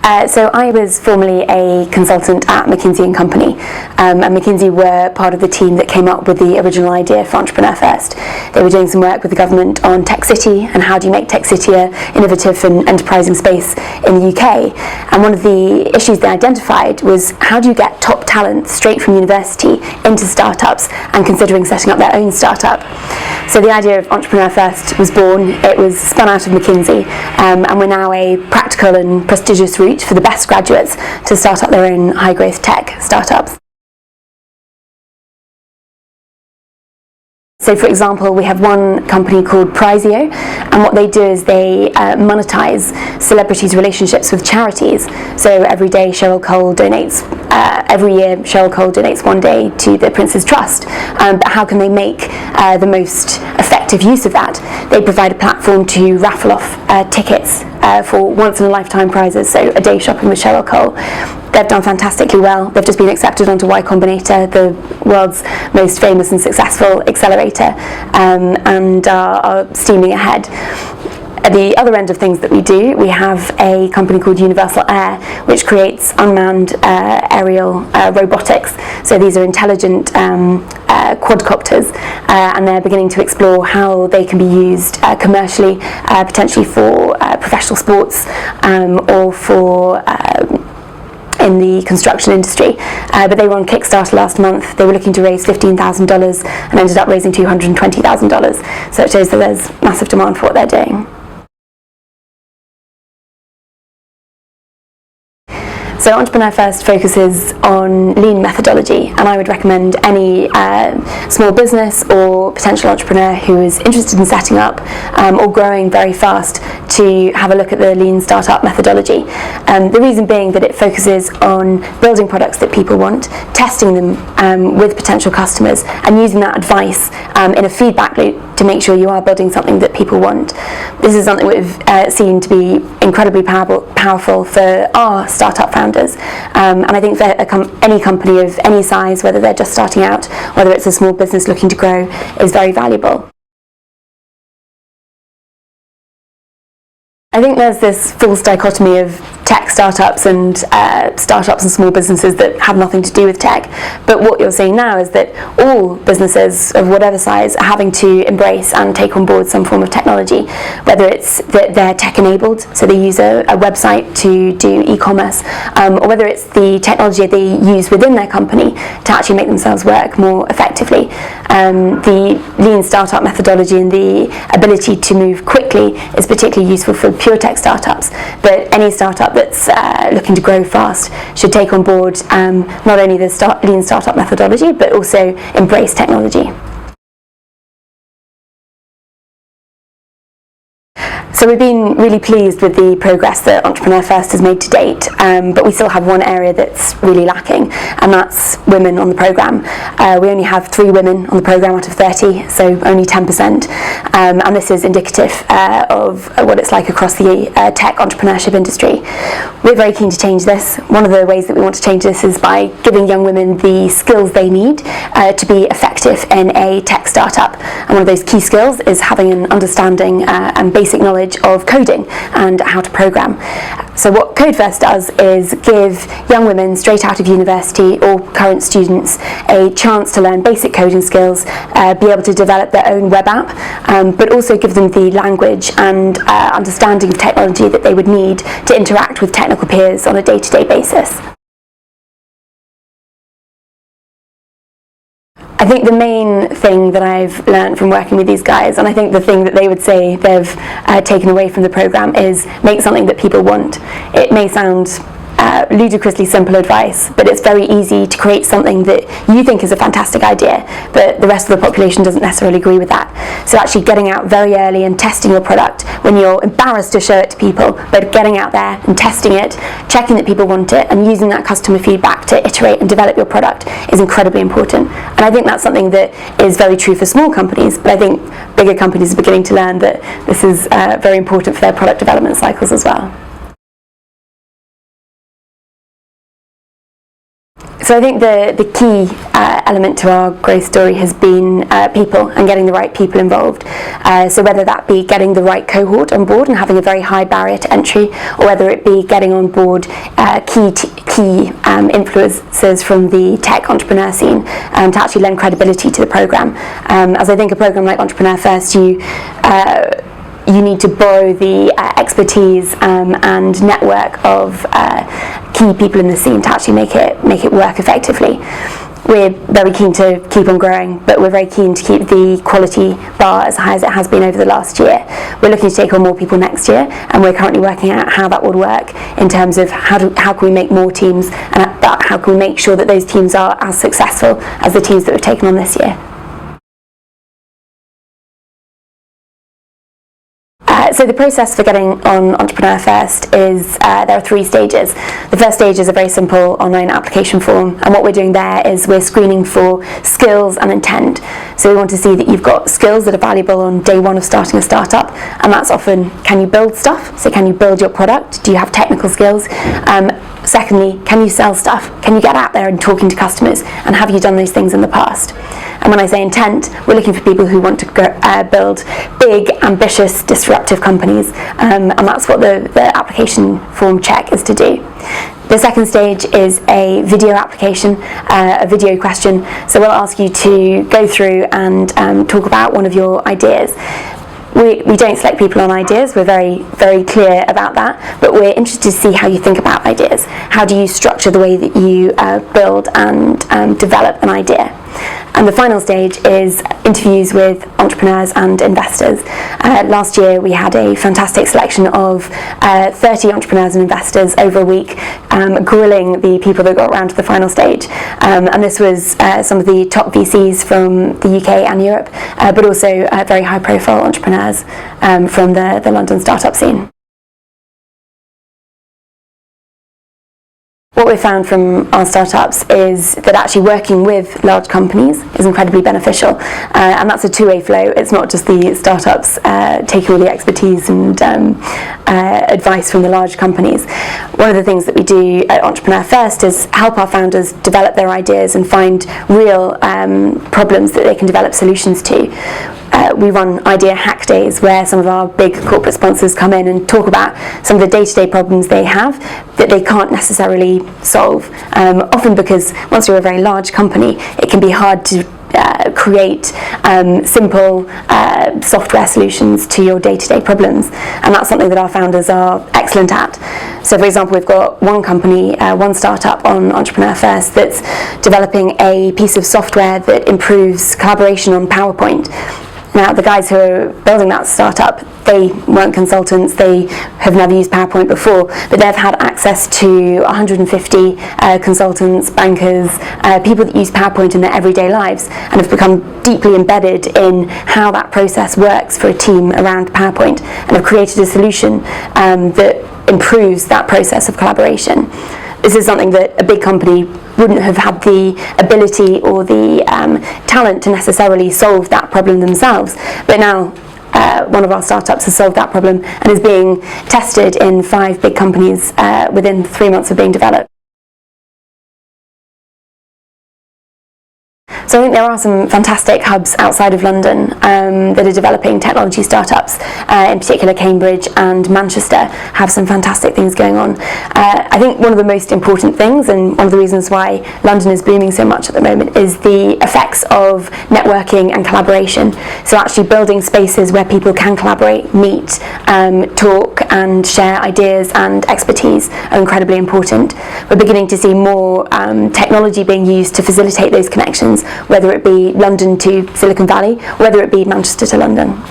So I was formerly a consultant at McKinsey & Company, and McKinsey were part of the team that came up with the original idea for Entrepreneur First. They were doing some work with the government on Tech City and how do you make Tech City an innovative and enterprising space in the UK. And one of the issues they identified was how do you get top talent straight from university into startups and considering setting up their own startup. So the idea of Entrepreneur First was born. It was spun out of McKinsey, and we're now a practical and prestigious route for the best graduates to start up their own high-growth tech startups. So for example, we have one company called Prizeo, and what they do is they monetize celebrities' relationships with charities. So every day Cheryl Cole donates, every year Cheryl Cole donates one day to the Prince's Trust. But how can they make the most effective use of that? They provide a platform to raffle off tickets for once-in-a-lifetime prizes, so a day shopping with Cheryl Cole. They've done fantastically well. They've just been accepted onto Y Combinator, the world's most famous and successful accelerator, and are steaming ahead. At the other end of things that we do, we have a company called Universal Air, which creates unmanned aerial robotics. So these are intelligent quadcopters, and they're beginning to explore how they can be used commercially, potentially for professional sports or for in the construction industry, but they were on Kickstarter last month. They were looking to raise $15,000 and ended up raising $220,000. So it shows that there's massive demand for what they're doing. So Entrepreneur First focuses on lean methodology, and I would recommend any small business or potential entrepreneur who is interested in setting up or growing very fast to have a look at the lean startup methodology. The reason being that it focuses on building products that people want, testing them with potential customers, and using that advice in a feedback loop to make sure you are building something that people want. This is something we've seen to be incredibly powerful for our startup founders, and I think for any company of any size, whether they're just starting out, whether it's a small business looking to grow, is very valuable. I think there's this false dichotomy of tech startups and small businesses that have nothing to do with tech. But what you're seeing now is that all businesses of whatever size are having to embrace and take on board some form of technology, whether it's that they're tech-enabled, so they use a website to do e-commerce, or whether it's the technology they use within their company to actually make themselves work more effectively. The lean startup methodology and the ability to move quickly is particularly useful for pure tech startups, but any startup that's looking to grow fast should take on board not only the lean startup methodology, but also embrace technology. So we've been really pleased with the progress that Entrepreneur First has made to date, but we still have one area that's really lacking, and that's women on the programme. We only have 3 women on the programme out of 30, so only 10%, and this is indicative of what it's like across the tech entrepreneurship industry. We're very keen to change this. One of the ways that we want to change this is by giving young women the skills they need to be effective in a tech startup, and one of those key skills is having an understanding and basic knowledge of coding and how to program. So what Code First does is give young women straight out of university or current students a chance to learn basic coding skills, be able to develop their own web app, but also give them the language and understanding of technology that they would need to interact with technical peers on a day-to-day basis. I think the main thing that I've learned from working with these guys, and I think the thing that they would say they've taken away from the programme, is make something that people want. It may sound ludicrously simple advice, but it's very easy to create something that you think is a fantastic idea, but the rest of the population doesn't necessarily agree with that. So actually getting out very early and testing your product when you're embarrassed to show it to people, but getting out there and testing it, checking that people want it, and using that customer feedback to iterate and develop your product is incredibly important. And I think that's something that is very true for small companies, but I think bigger companies are beginning to learn that this is very important for their product development cycles as well. So I think the key element to our growth story has been people and getting the right people involved. So whether that be getting the right cohort on board and having a very high barrier to entry, or whether it be getting on board key influencers from the tech entrepreneur scene to actually lend credibility to the programme. As I think a programme like Entrepreneur First, you need to borrow the expertise and network of key people in the scene to actually make it work effectively. We're very keen to keep on growing, but we're very keen to keep the quality bar as high as it has been over the last year. We're looking to take on more people next year, and we're currently working out how that would work in terms of how can we make more teams, and how can we make sure that those teams are as successful as the teams that we've taken on this year. So the process for getting on Entrepreneur First is there are 3 stages. The first stage is a very simple online application form, and what we're doing there is we're screening for skills and intent. So we want to see that you've got skills that are valuable on day one of starting a startup, and that's often, can you build stuff? So can you build your product? Do you have technical skills? Secondly, can you sell stuff? Can you get out there and talking to customers? And have you done those things in the past? And when I say intent, we're looking for people who want to build big, ambitious, disruptive companies, and that's what the application form check is to do. The second stage is a video application, a video question. So we'll ask you to go through and talk about one of your ideas. We don't select people on ideas, we're very, very clear about that, but we're interested to see how you think about ideas. How do you structure the way that you build and develop an idea? And the final stage is interviews with entrepreneurs and investors. Last year we had a fantastic selection of 30 entrepreneurs and investors over a week, grilling the people that got around to the final stage. And this was some of the top VCs from the UK and Europe, but also very high profile entrepreneurs from the London startup scene. What we've found from our startups is that actually working with large companies is incredibly beneficial, and that's a two-way flow. It's not just the startups taking all the expertise and advice from the large companies. One of the things that we do at Entrepreneur First is help our founders develop their ideas and find real problems that they can develop solutions to. We run idea hack days where some of our big corporate sponsors come in and talk about some of the day-to-day problems they have that they can't necessarily solve. Often because once you're a very large company, it can be hard to create simple software solutions to your day-to-day problems, and that's something that our founders are excellent at. So for example, we've got one company, one startup on Entrepreneur First that's developing a piece of software that improves collaboration on PowerPoint. Now, the guys who are building that startup, they weren't consultants, they have never used PowerPoint before, but they've had access to 150 consultants, bankers, people that use PowerPoint in their everyday lives, and have become deeply embedded in how that process works for a team around PowerPoint, and have created a solution that improves that process of collaboration. This is something that a big company wouldn't have had the ability or the talent to necessarily solve that problem themselves. But now one of our startups has solved that problem and is being tested in 5 big companies within 3 months of being developed. So I think there are some fantastic hubs outside of London that are developing technology startups. In particular, Cambridge and Manchester have some fantastic things going on. I think one of the most important things, and one of the reasons why London is booming so much at the moment, is the effects of networking and collaboration. So actually building spaces where people can collaborate, meet, talk and share ideas and expertise are incredibly important. We're beginning to see more technology being used to facilitate those connections, whether it be London to Silicon Valley, whether it be Manchester to London.